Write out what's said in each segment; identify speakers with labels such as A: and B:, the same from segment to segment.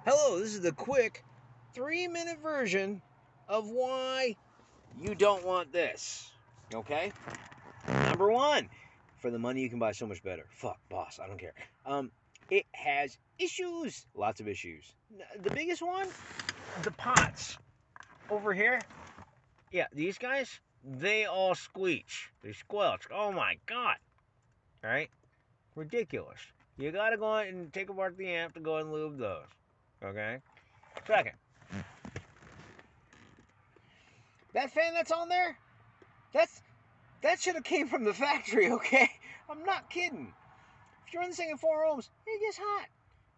A: Hello, this is the quick 3-minute version of why you don't want this. Okay? Number one, for the money you can buy so much better. Fuck, boss, I don't care. It has issues, lots of issues. The biggest one, the pots over here. Yeah, these guys, they all squeak. They squelch. Oh my god. All right? Ridiculous. You gotta go out and take apart the amp to go and lube those. Okay? Second, that fan that's on there, that should have came from the factory, okay? I'm not kidding. If you're on this thing at 4 ohms, it gets hot,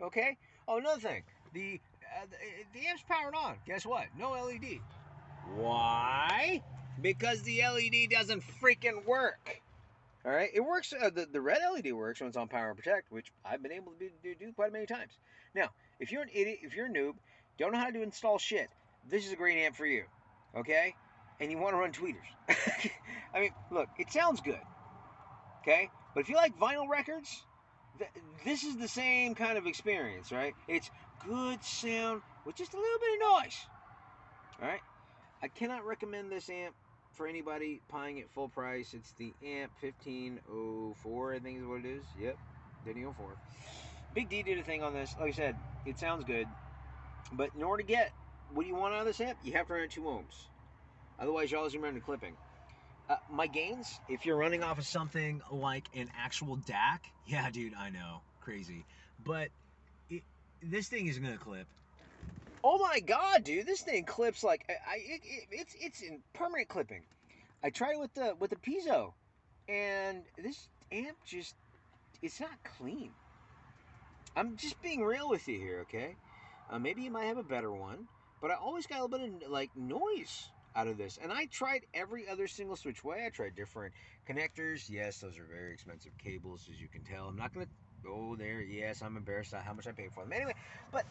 A: okay? Oh, another thing, the amp's powered on. Guess what? No LED. Why? Because the LED doesn't freaking work. All right, it works. The red LED works when it's on power and protect, which I've been able to do quite many times. Now, if you're an idiot, if you're a noob, don't know how to install shit, this is a great amp for you, okay? And you want to run tweeters. I mean, look, it sounds good, okay? But if you like vinyl records, this is the same kind of experience, right? It's good sound with just a little bit of noise, all right? I cannot recommend this amp for anybody buying it full price. It's the amp 1504, I think is what it is. Yep, 1504. Big D did a thing on this. Like I said, it sounds good, but in order to get what you want out of this amp, you have to run at 2 ohms. Otherwise, you're always going to run into clipping. My gains, if you're running off of something like an actual DAC, yeah, dude, I know, crazy. But this thing isn't going to clip. Oh my god, dude! This thing clips like it's in permanent clipping. I tried it with the piezo, and this amp just it's not clean. I'm just being real with you here, okay? Maybe you might have a better one, but I always got a little bit of like noise out of this. And I tried every other single switch way. I tried different connectors. Yes, those are very expensive cables, as you can tell. I'm not gonna go there. Yes, I'm embarrassed at how much I paid for them. Anyway, but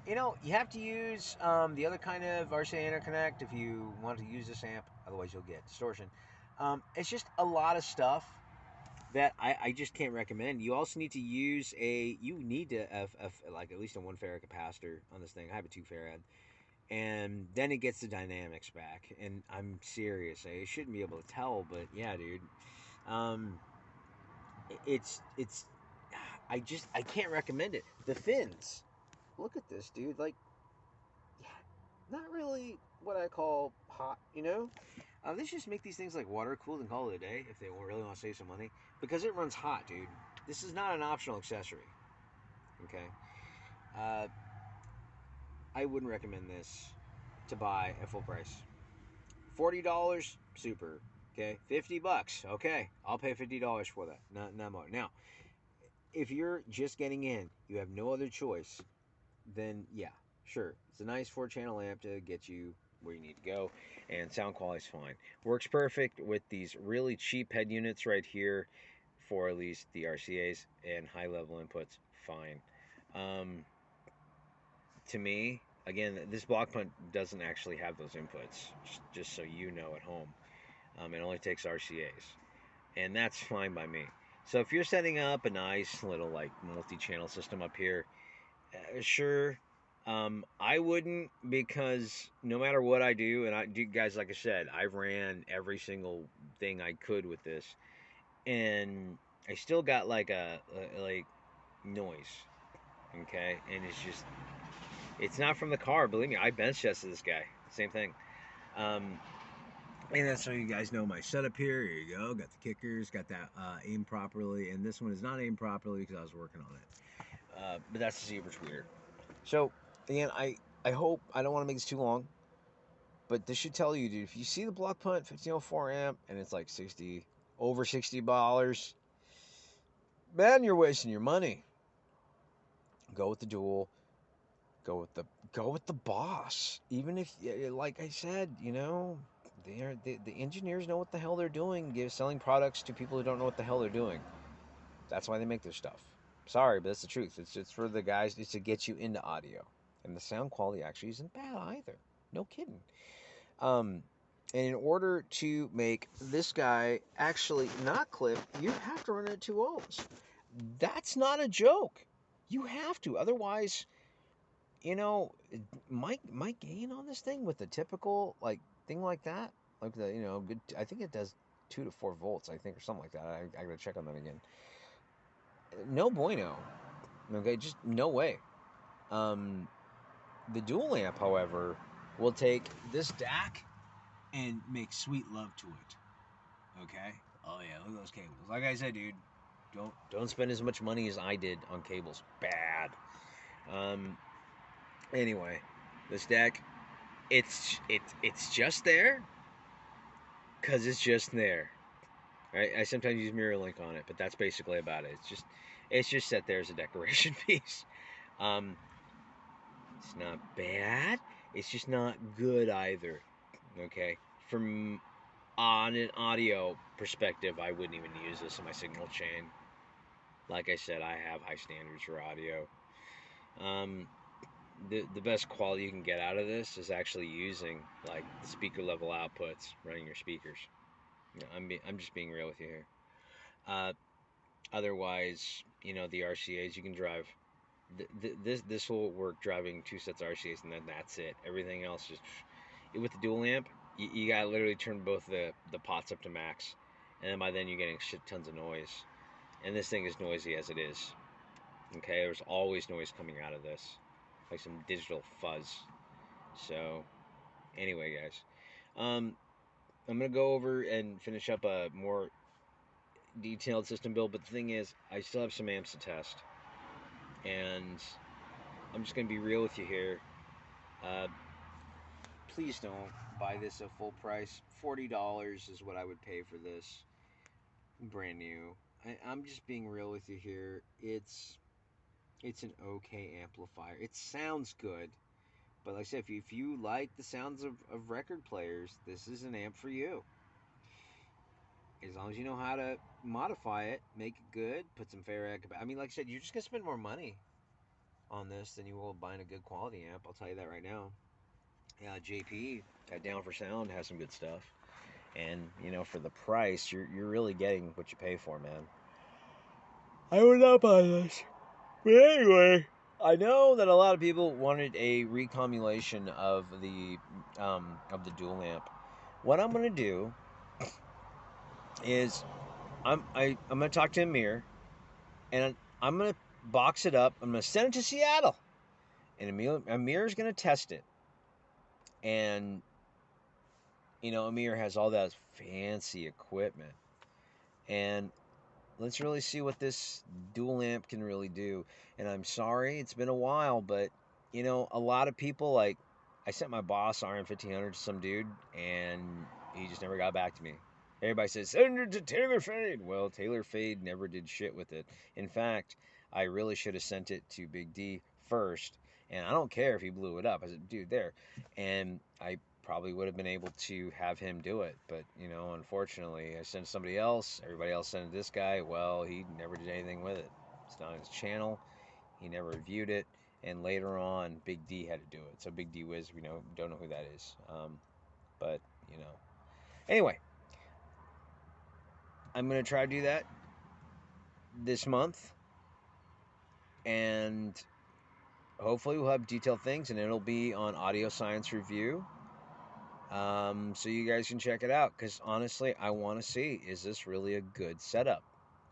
A: you know, you have to use the other kind of RCA interconnect if you want to use this amp. Otherwise, you'll get distortion. It's just a lot of stuff that I just can't recommend. You also need to use you need to have like at least a 1 farad capacitor on this thing. I have a 2 farad. And then it gets the dynamics back. And I'm serious. I shouldn't be able to tell, but yeah, dude. It's I can't recommend it. The fins. Look at this, dude. Like, yeah, not really what I call hot, you know? They should just make these things like water cooled and call it a day if they really want to save some money. Because it runs hot, dude. This is not an optional accessory. Okay? I wouldn't recommend this to buy at full price. $40, super. Okay? $50, okay. I'll pay $50 for that. Not more. Now, if you're just getting in, you have no other choice, then yeah, sure. It's a nice 4-channel amp to get you where you need to go, and sound quality's fine. Works perfect with these really cheap head units right here for at least the RCAs and high level inputs, fine. To me, again, this block punt doesn't actually have those inputs, just so you know at home. It only takes RCAs, and that's fine by me. So if you're setting up a nice little like multi-channel system up here, sure. I wouldn't, because no matter what I do, and I do, guys, like I said, I ran every single thing I could with this, and I still got like a like noise. Okay, and it's not from the car. Believe me, I bench tested this guy. Same thing. Um, and that's so you guys know my setup here. Here you go. Got the kickers. Got that aimed properly, and this one is not aimed properly because I was working on it. But that's the zebra tweeter. So, again, I hope, I don't want to make this too long, but this should tell you, dude, if you see the block punt 1504 amp and it's like over $60, man, you're wasting your money. Go with the dual. Go with the boss. Even if, like I said, you know, the engineers know what the hell they're doing, selling products to people who don't know what the hell they're doing. That's why they make their stuff. Sorry, but that's the truth. It's for the guys. It's to get you into audio. And the sound quality actually isn't bad either. No kidding. And in order to make this guy actually not clip, you have to run it at 2 ohms. That's not a joke. You have to. Otherwise, you know, my gain on this thing with the typical like thing like that, like the good. I think it does 2 to 4 volts, I think, or something like that. I gotta check on that again. No bueno. Okay, just no way. Um, the dual amp, however, will take this DAC and make sweet love to it. Okay. Oh yeah, look at those cables. Like I said, dude, don't spend as much money as I did on cables. Bad. Um. Anyway, this deck, it's just there because it's just there. Right? I sometimes use mirror link on it, but that's basically about it. It's just set there as a decoration piece. Um, it's not bad. It's just not good either. Okay, from on an audio perspective, I wouldn't even use this in my signal chain. Like I said, I have high standards for audio. Um, the best quality you can get out of this is actually using like the speaker level outputs, running your speakers. I'm just being real with you here. Uh, Otherwise, the RCA's you can drive. This will work driving 2 sets of RCA's, and then that's it. Everything else is with the dual amp. You gotta literally turn both the pots up to max, and then by then you're getting shit tons of noise. And this thing is noisy as it is. Okay, there's always noise coming out of this, like some digital fuzz. So, anyway, guys, I'm gonna go over and finish up a more detailed system build. But the thing is, I still have some amps to test, and I'm just gonna be real with you here. Uh, please don't buy this at full price. $40 is what I would pay for this, brand new. I'm just being real with you here. It's an okay amplifier. It sounds good, but like I said, if you like the sounds of record players, this is an amp for you. As long as you know how to modify it, make it good, put some Ferrag. I mean, like I said, you're just gonna spend more money on this than you will buying a good quality amp. I'll tell you that right now. Yeah, JP at Down for Sound has some good stuff, and for the price, you're really getting what you pay for, man. I would not buy this, but anyway, I know that a lot of people wanted a recombination of the dual amp. What I'm gonna do is I'm gonna talk to Amir, and I'm gonna box it up. I'm gonna send it to Seattle, and Amir's gonna test it. And Amir has all that fancy equipment, and let's really see what this dual amp can really do. And I'm sorry, it's been a while, but a lot of people, like, I sent my boss RM1500 to some dude, and he just never got back to me. Everybody says, send it to Taylor Fade. Well, Taylor Fade never did shit with it. In fact, I really should have sent it to Big D first, and I don't care if he blew it up. I said, dude, there. And I probably would have been able to have him do it, but unfortunately, I sent somebody else. Everybody else sent this guy. Well, he never did anything with it. It's not on his channel. He never reviewed it, and later on, Big D had to do it. So Big D Wiz, don't know who that is. But anyway, I'm gonna try to do that this month, and hopefully we'll have detailed things, and it'll be on Audio Science Review. So you guys can check it out, because honestly, I want to see, is this really a good setup?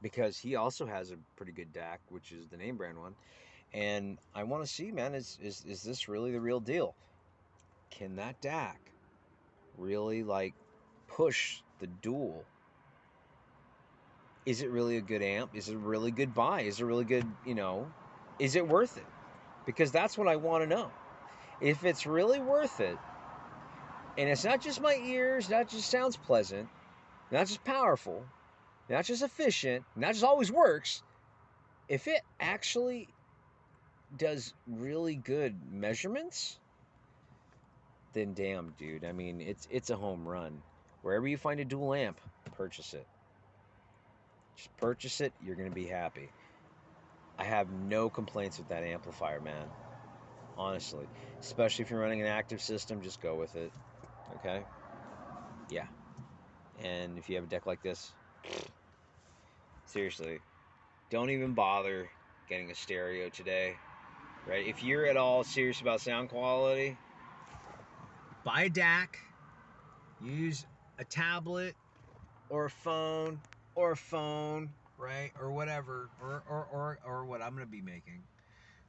A: Because he also has a pretty good DAC, which is the name brand one, and I want to see, man, is this really the real deal? Can that DAC really like push the dual? Is it really a good amp? Is it a really good buy? Is it really good, is it worth it? Because that's what I want to know. If it's really worth it, and it's not just my ears, not just sounds pleasant, not just powerful, not just efficient, not just always works, if it actually does really good measurements, then damn, dude. I mean, it's a home run. Wherever you find a dual amp, purchase it. Just purchase it, you're going to be happy. I have no complaints with that amplifier, man. Honestly. Especially if you're running an active system, just go with it. Okay? Yeah. And if you have a deck like this, seriously, don't even bother getting a stereo today. right? If you're at all serious about sound quality, buy a DAC, use a tablet or a phone, right? Or whatever, or what I'm going to be making.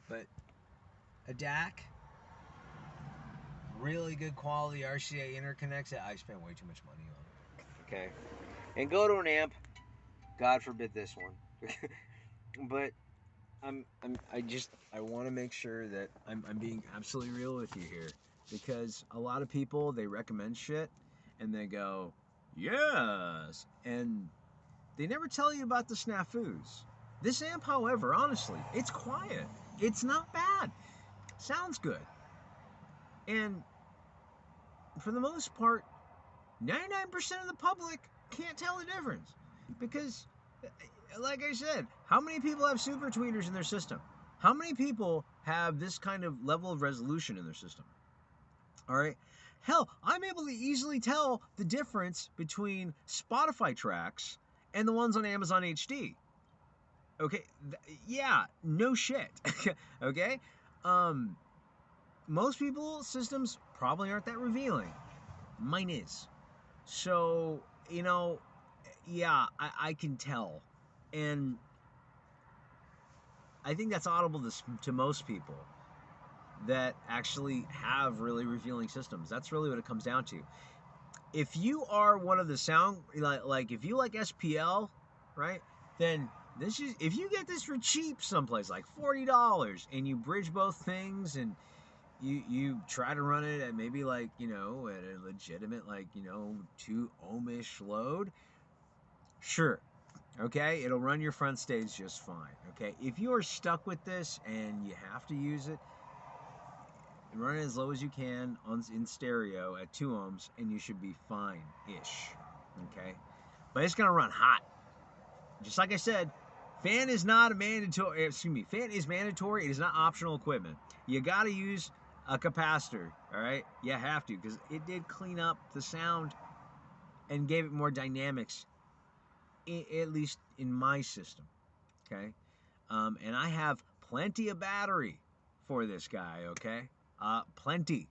A: But a DAC, really good quality RCA interconnects that I spent way too much money on. Okay. And go to an amp. God forbid this one. But I want to make sure that I'm being absolutely real with you here, because a lot of people, they recommend shit and they go, yes, and they never tell you about the snafus. This amp, however, honestly, it's quiet. It's not bad. Sounds good. And for the most part, 99% of the public can't tell the difference. Because, like I said, how many people have super tweeters in their system? How many people have this kind of level of resolution in their system? All right. Hell, I'm able to easily tell the difference between Spotify tracks and the ones on Amazon HD. Okay. Yeah, no shit. Okay. Most people's systems probably aren't that revealing. Mine is. So, yeah, I can tell. And I think that's audible to most people that actually have really revealing systems. That's really what it comes down to. If you are one of the sound, like if you like SPL, right, then if you get this for cheap someplace, like $40, and you bridge both things, and you try to run it at maybe like, at a legitimate, like, 2 ohmish load, sure, okay, it'll run your front stage just fine. Okay, if you are stuck with this and you have to use it, run it as low as you can in stereo at 2 ohms, and you should be fine-ish. Okay, but it's gonna run hot. Just like I said, fan is not a mandatory. Excuse me, fan is mandatory. It is not optional equipment. You got to use a capacitor. All right, you have to, because it did clean up the sound and gave it more dynamics, at least in my system. Okay, and I have plenty of battery for this guy. Okay, plenty.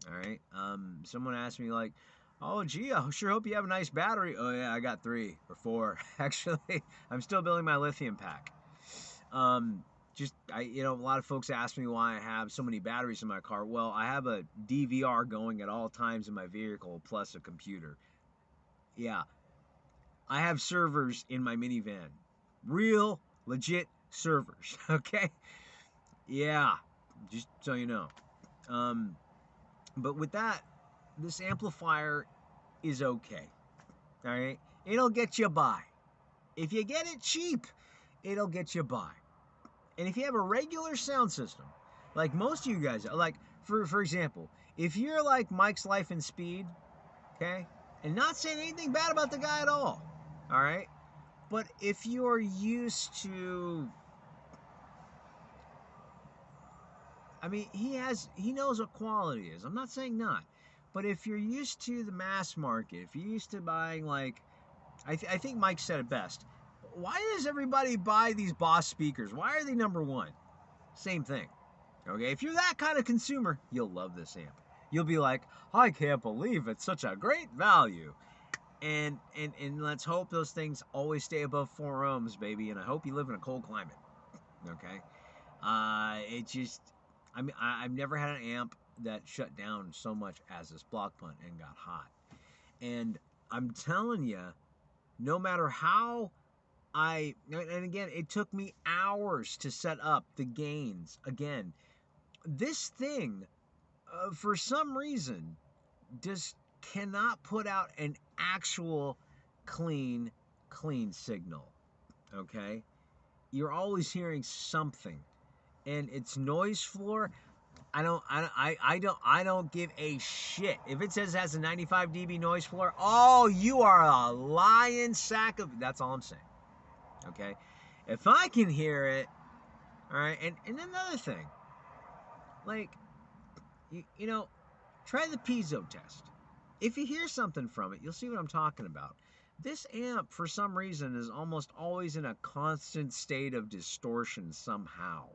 A: All right. Someone asked me, like, oh gee, I sure hope you have a nice battery. Oh yeah, I got 3 or 4 actually. I'm still building my lithium pack. A lot of folks ask me why I have so many batteries in my car. Well, I have a DVR going at all times in my vehicle, plus a computer. Yeah, I have servers in my minivan, real legit servers. Okay, yeah, just so you know. But with that, this amplifier is okay. All right, it'll get you by. If you get it cheap, it'll get you by. And if you have a regular sound system, like most of you guys, like for example, if you're like Mike's Life and Speed, okay, and not saying anything bad about the guy at all right, but if you're used to, I mean, he knows what quality is. I'm not saying not, but if you're used to the mass market, if you're used to buying, like, I think Mike said it best. Why does everybody buy these Boss speakers? Why are they number one? Same thing. Okay, if you're that kind of consumer, you'll love this amp. You'll be like, I can't believe it's such a great value. And let's hope those things always stay above 4 ohms, baby. And I hope you live in a cold climate. Okay, I've never had an amp that shut down so much as this block punt and got hot. And I'm telling you, no matter how and again, it took me hours to set up the gains. Again, this thing, for some reason, just cannot put out an actual clean signal. Okay, you're always hearing something, and it's noise floor. I don't give a shit if it says it has a 95 dB noise floor. Oh, you are a lying sack of. That's all I'm saying. Okay, if I can hear it, all right. And another thing, like, try the piezo test. If you hear something from it, you'll see what I'm talking about. This amp, for some reason, is almost always in a constant state of distortion somehow.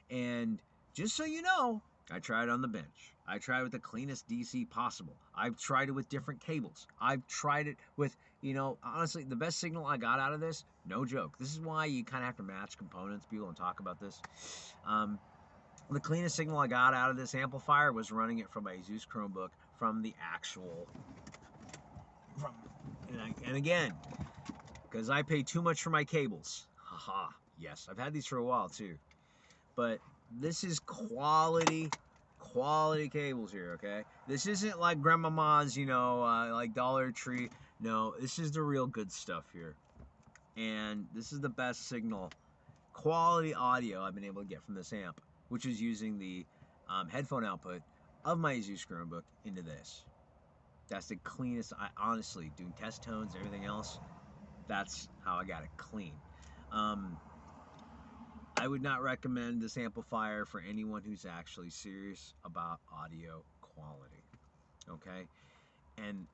A: And
B: just so you know, I tried on the bench. I tried with the cleanest DC possible. I've tried it with different cables. I've tried it with, honestly, the best signal I got out of this, no joke. This is why you kind of have to match components. People don't talk about this. The cleanest signal I got out of this amplifier was running it from a Zeus Chromebook from the actual, and again, because I pay too much for my cables. Haha, yes, I've had these for a while too. But this is quality cables here, okay? This isn't like Grandmama's, like Dollar Tree. No, this is the real good stuff here. And this is the best signal, quality audio I've been able to get from this amp, which is using the headphone output of my Zeus Chromebook into this. That's the cleanest, I honestly, doing test tones and everything else, that's how I got it clean. I would not recommend this amplifier for anyone who's actually serious about audio quality. Okay? And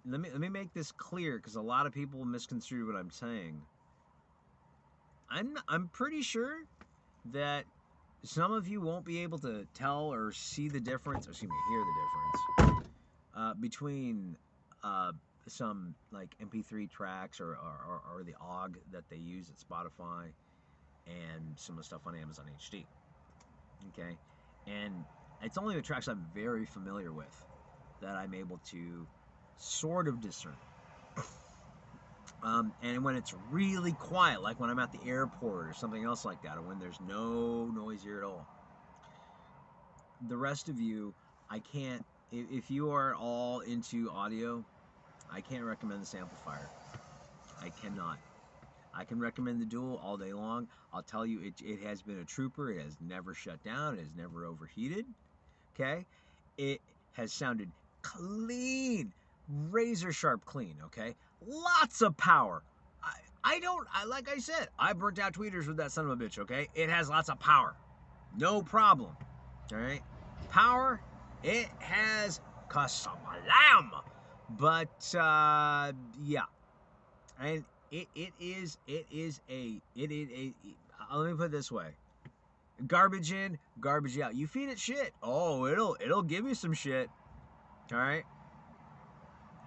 B: let me make this clear, because a lot of people misconstrue what I'm saying. I'm pretty sure that some of you won't be able to tell or see the difference, hear the difference between some like MP3 tracks or the OGG that they use at Spotify and some of the stuff on Amazon HD. Okay? And it's only the tracks I'm very familiar with that I'm able to sort of discern. And when it's really quiet, like when I'm at the airport or something else like that, or when there's no noise here at all. The rest of you, I can't, if you are all into audio, I can't recommend this amplifier. I cannot. I can recommend the Dual all day long. I'll tell you, it has been a trooper. It has never shut down. It has never overheated. Okay? It has sounded clean. Razor sharp clean. Okay? Lots of power. Like I said, I burnt out tweeters with that son of a bitch. Okay? It has lots of power. No problem. All right? Power, it has Kasamalam. But, yeah. And it is a, let me put it this way. Garbage in, garbage out. You feed it shit. Oh, it'll give you some shit. All right.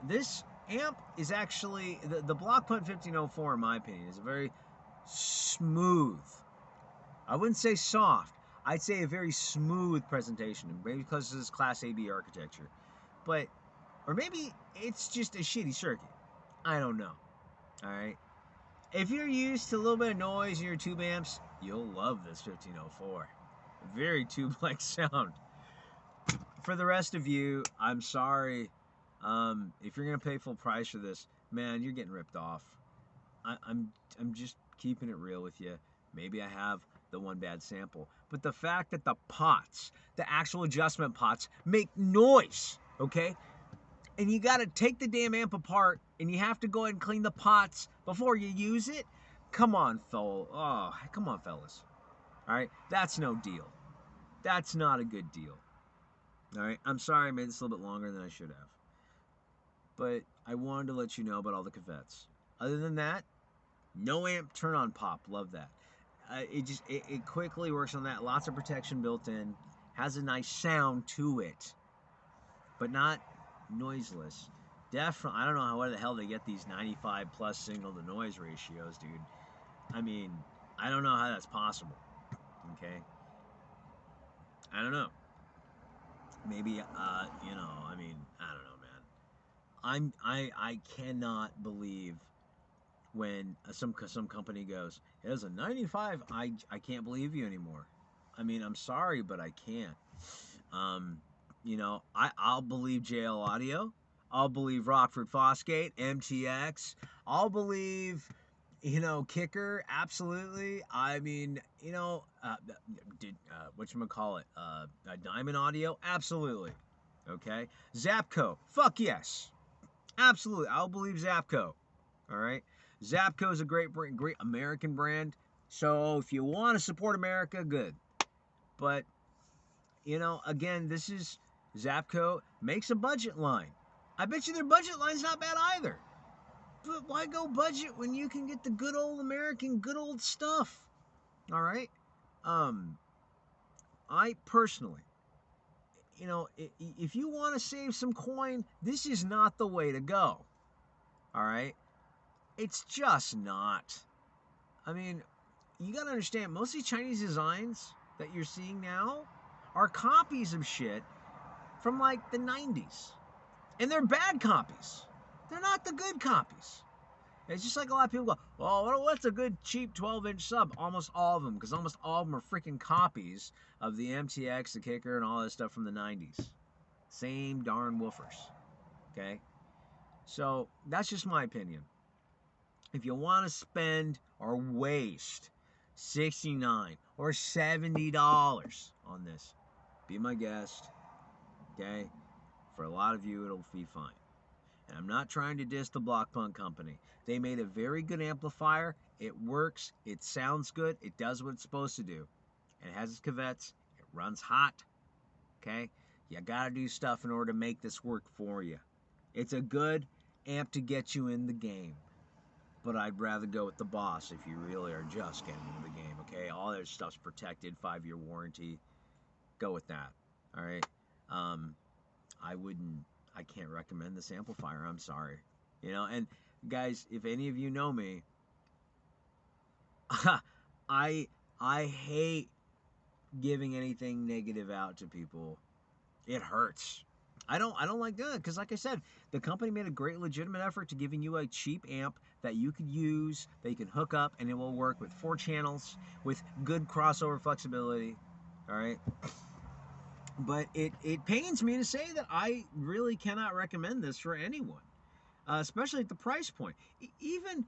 B: This amp is actually, the Block Punt 1504, in my opinion, is a very smooth, I wouldn't say soft, I'd say a very smooth presentation, maybe because of this Class AB architecture. But, or maybe it's just a shitty circuit. I don't know. Alright? If you're used to a little bit of noise in your tube amps, you'll love this 1504. Very tube-like sound. For the rest of you, I'm sorry. If you're gonna pay full price for this, man, you're getting ripped off. I'm just keeping it real with you. Maybe I have the one bad sample, but the fact that the pots, the actual adjustment pots, make noise, okay? And you gotta take the damn amp apart, and you have to go ahead and clean the pots before you use it. Come on, fellas. Oh, come on, fellas. All right, that's no deal. That's not a good deal. All right, I'm sorry I made this a little bit longer than I should have, but I wanted to let you know about all the cavettes. Other than that, no amp turn on pop. Love that. It quickly works on that. Lots of protection built in. Has a nice sound to it, but not noiseless. Definitely, I don't know where the hell they get these 95 plus signal to noise ratios, dude. I mean, I don't know how that's possible. Okay, I don't know. Maybe I mean, I don't know, man. I cannot believe when some company goes, it was a 95. I can't believe you anymore. I mean, I'm sorry, but I can't. I'll believe JL Audio. I'll believe Rockford Fosgate, MTX. I'll believe, Kicker, absolutely. I mean, whatchamacallit, Diamond Audio, absolutely. Okay? Zapco, fuck yes. Absolutely, I'll believe Zapco. All right? Zapco is a great American brand. So if you want to support America, good. But, again, this is Zapco makes a budget line. I bet you their budget line's not bad either. But why go budget when you can get the good old American, good old stuff? All right? I personally, if you want to save some coin, this is not the way to go. All right? It's just not. I mean, you got to understand, most of these Chinese designs that you're seeing now are copies of shit from like the 90s. And they're bad copies. They're not the good copies. It's just like a lot of people go, oh, what's a good cheap 12-inch sub? Almost all of them, because almost all of them are freaking copies of the MTX, the Kicker, and all that stuff from the 90s. Same darn woofers. Okay? So that's just my opinion. If you want to spend or waste $69 or $70 on this, be my guest. Okay? For a lot of you, it'll be fine. And I'm not trying to diss the Block Punt Company. They made a very good amplifier. It works. It sounds good. It does what it's supposed to do. It has its caveats. It runs hot. Okay? You gotta do stuff in order to make this work for you. It's a good amp to get you in the game. But I'd rather go with the Boss if you really are just getting into the game. Okay? All their stuff's protected. 5-year warranty. Go with that. Alright? I can't recommend this amplifier. I'm sorry. And guys, if any of you know me, I hate giving anything negative out to people. It hurts. I don't like doing it because, like I said, the company made a great legitimate effort to giving you a cheap amp that you could use, that you can hook up, and it will work with 4 channels with good crossover flexibility. All right. But it pains me to say that I really cannot recommend this for anyone, especially at the price point. Even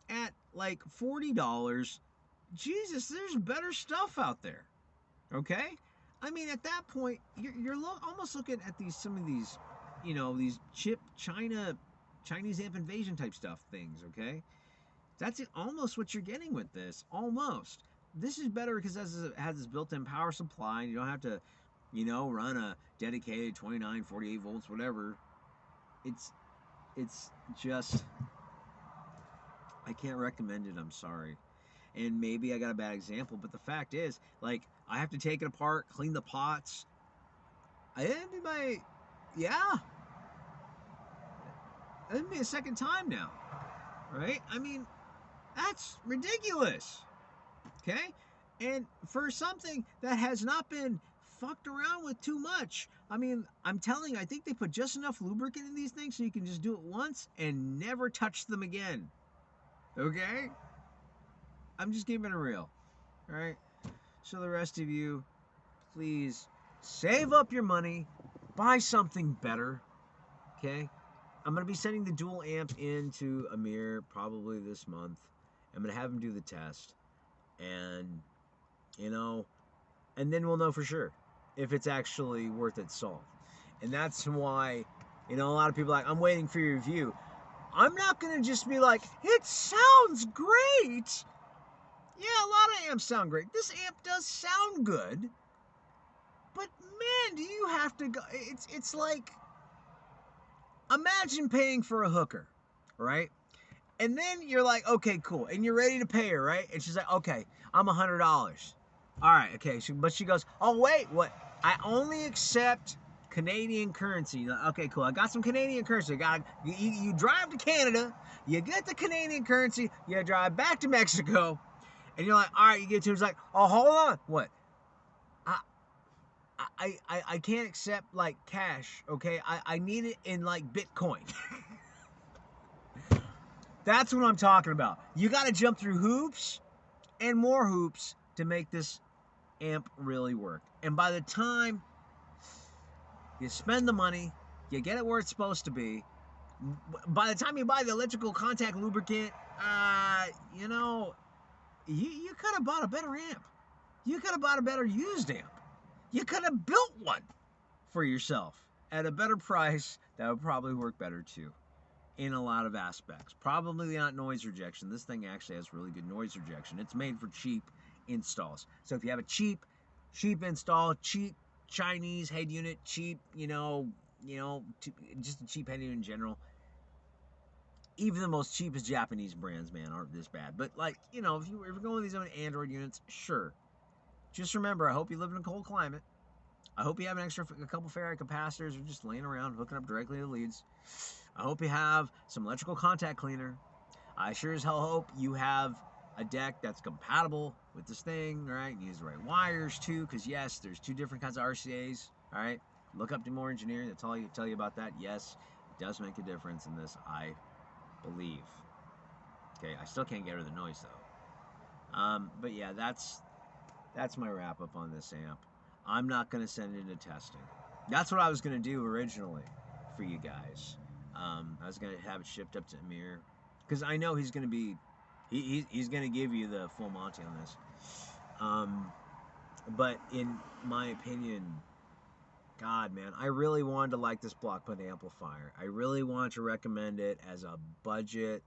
B: at like $40, Jesus, there's better stuff out there. Okay? I mean, at that point, you're almost looking at some of these, these chip Chinese amp invasion type stuff things. Okay? That's almost what you're getting with this. Almost. This is better because it has this built-in power supply, and you don't have to run a dedicated 29, 48 volts, whatever. It's just, I can't recommend it, I'm sorry. And maybe I got a bad example, but the fact is, like, I have to take it apart, clean the pots. That'd be a second time now, right? I mean, that's ridiculous, okay? And for something that has not been fucked around with too much. I mean, I think they put just enough lubricant in these things so you can just do it once and never touch them again. Okay? I'm just keeping it real. Alright? So the rest of you, please save up your money, buy something better. Okay? I'm going to be sending the dual amp into Amir probably this month. I'm going to have him do the test. And, and then we'll know for sure if it's actually worth its salt. And that's why, a lot of people are like, I'm waiting for your review. I'm not going to just be like, it sounds great. Yeah, a lot of amps sound great. This amp does sound good. But man, do you have to go, it's like, imagine paying for a hooker, right? And then you're like, okay, cool. And you're ready to pay her, right? And she's like, okay, I'm $100. All right, okay. But she goes, oh, wait, what? I only accept Canadian currency. Okay, cool. I got some Canadian currency. You drive to Canada, you get the Canadian currency, you drive back to Mexico, and you're like, all right, you get to it. It's like, oh, hold on. What? I can't accept, like, cash, okay? I need it in, like, Bitcoin. That's what I'm talking about. You got to jump through hoops and more hoops to make this amp really work. And by the time you spend the money, you get it where it's supposed to be, by the time you buy the electrical contact lubricant, you could have bought a better amp. You could have bought a better used amp. You could have built one for yourself at a better price that would probably work better too. In a lot of aspects. Probably not noise rejection. This thing actually has really good noise rejection. It's made for cheap installs. So if you have a cheap install, cheap Chinese head unit, cheap, just a cheap head unit in general. Even the most cheapest Japanese brands, man, aren't this bad. But like, if you're going with these Android units, sure. just remember, I hope you live in a cold climate. I hope you have a couple Faraday capacitors or just laying around hooking up directly to the leads. I hope you have some electrical contact cleaner. I sure as hell hope you have a deck that's compatible with this thing, all right? Use the right wires too, because yes, there's 2 different kinds of RCAs, all right? Look up more engineering, that's all I tell you about that. Yes, it does make a difference in this, I believe. Okay, I still can't get rid of the noise though. But yeah, that's my wrap up on this amp. I'm not going to send it into testing. That's what I was going to do originally for you guys. I was going to have it shipped up to Amir, because I know he's going to be, he's going to give you the full Monty on this. But in my opinion, God, man, I really wanted to like this block punt amplifier. I really wanted to recommend it as a budget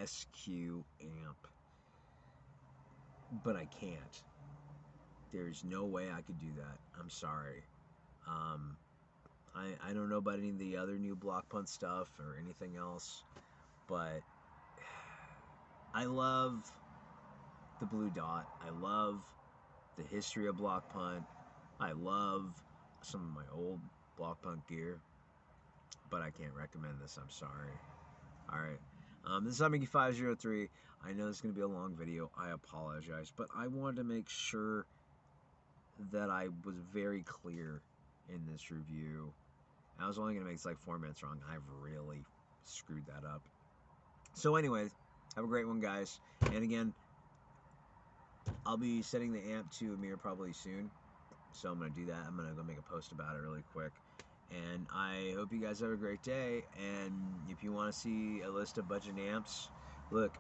B: SQ amp, but I can't. There's no way I could do that. I'm sorry. I don't know about any of the other new block punt stuff or anything else, but I love the Blue Dot. I love the history of block punt. I love some of my old block punt gear, but I can't recommend this. I'm sorry. All right. This is Mickey503. I know this is going to be a long video. I apologize, but I wanted to make sure that I was very clear in this review. I was only going to make like 4 minutes wrong. I've really screwed that up. So anyways, have a great one, guys. And again, I'll be sending the amp to Amir probably soon. So I'm going to do that. I'm going to go make a post about it really quick. And I hope you guys have a great day. And if you want to see a list of budget amps, look,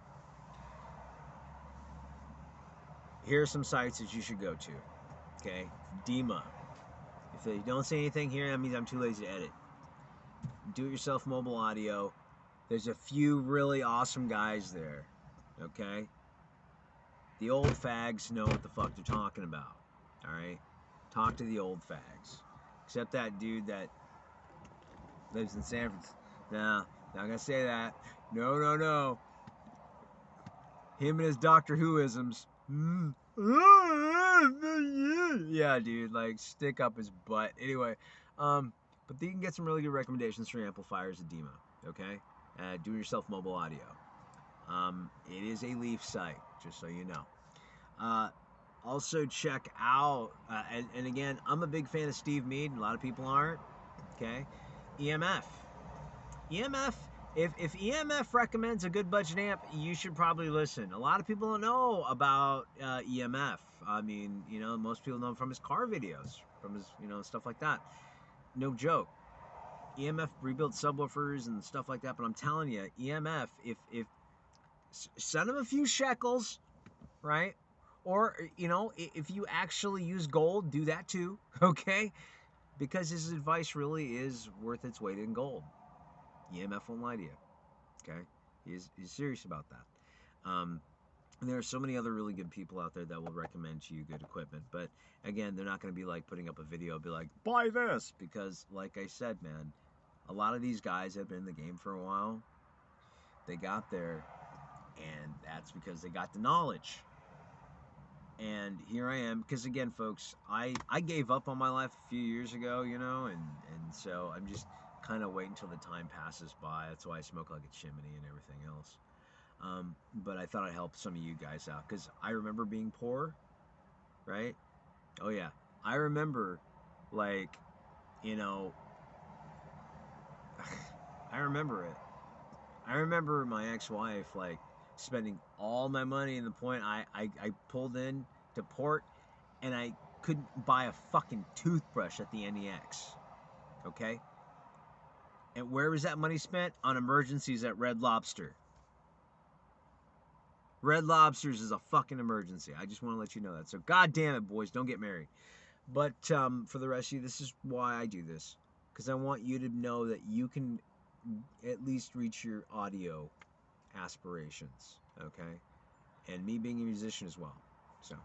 B: here are some sites that you should go to. Okay, DEMA. If they don't say anything here, that means I'm too lazy to edit. Do-it-yourself mobile audio. There's a few really awesome guys there. Okay? The old fags know what the fuck they're talking about. Alright? Talk to the old fags. Except that dude that lives in San Francisco. Nah, not gonna say that. No. Him and his Doctor Who-isms. Yeah, dude, like, stick up his butt. Anyway, but you can get some really good recommendations for amplifiers at DEMA, okay? Do-it-yourself mobile audio. It is a Leaf site, just so you know. Also check out, and again, I'm a big fan of Steve Mead, and a lot of people aren't, okay? EMF. If EMF recommends a good budget amp, you should probably listen. A lot of people don't know about EMF. I mean, you know, most people know him from his car videos, from his, you know, stuff like that. No joke. EMF rebuilt subwoofers and stuff like that, but I'm telling you, EMF, if send him a few shekels, right? Or, you know, if you actually use gold, do that too, okay? Because his advice really is worth its weight in gold. EMF won't lie to you, okay? He's serious about that. And there are so many other really good people out there that will recommend to you good equipment. But again, they're not going to be like putting up a video, be like, buy this. Because like I said, man, a lot of these guys have been in the game for a while. They got there, and that's because they got the knowledge. And here I am, because again, folks, I gave up on my life a few years ago, you know, and so I'm just kind of waiting until the time passes by. That's why I smoke like a chimney and everything else. But I thought I'd help some of you guys out, because I remember being poor, right? Oh yeah, I remember, like, you know, I remember it. I remember my ex-wife, like, spending all my money, in the point I pulled in to port, and I couldn't buy a fucking toothbrush at the NEX, okay? And where was that money spent? On emergencies at Red Lobster. Red Lobster's is a fucking emergency. I just want to let you know that. So, God damn it, boys, don't get married. But for the rest of you, this is why I do this. Because I want you to know that you can at least reach your audio aspirations, okay? And me being a musician as well. So,